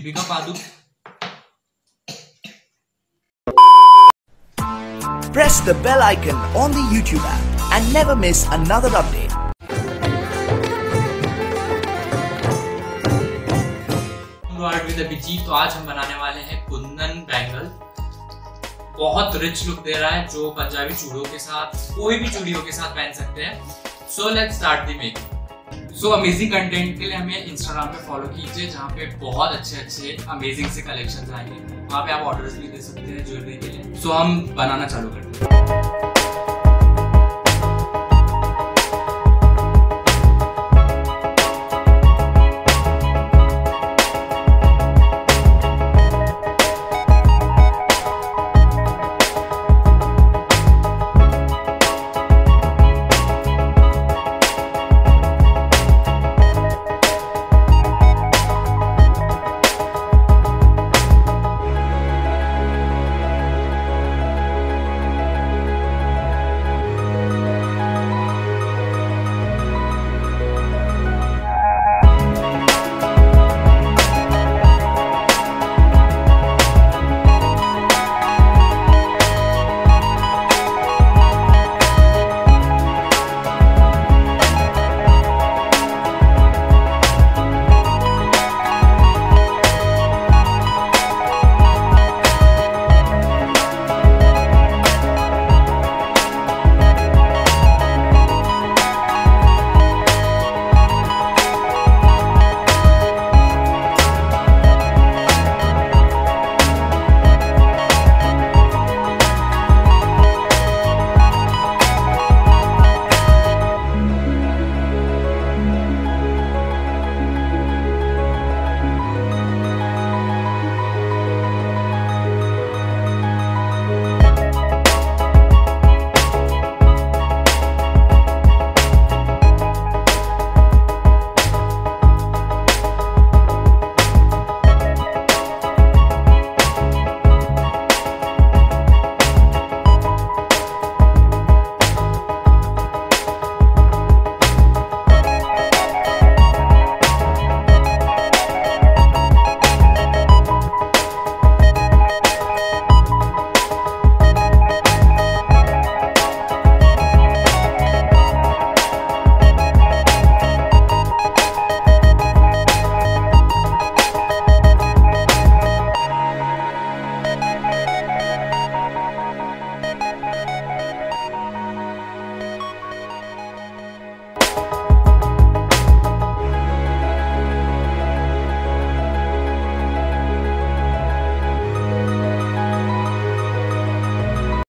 भी कपा दूं। Press the bell icon on the YouTube app and never miss another update. With Abhijeet. तो आज हम बनाने वाले हैं कुंदन बैंगल। बहुत रिच लुक दे रहा है, जो पंजाबी चूड़ियों के साथ, कोई भी चूड़ियों के साथ पहन सकते हैं। So let's start the making. So amazing content के लिए हमें इंस्टाग्राम पे फॉलो कीजिए, जहाँ पे बहुत अच्छे अमेजिंग से कलेक्शंस आएंगे। वहाँ पे आप ऑर्डर्स भी दे सकते हैं ज्वेलरी के लिए। सो हम बनाना चालू करते हैं।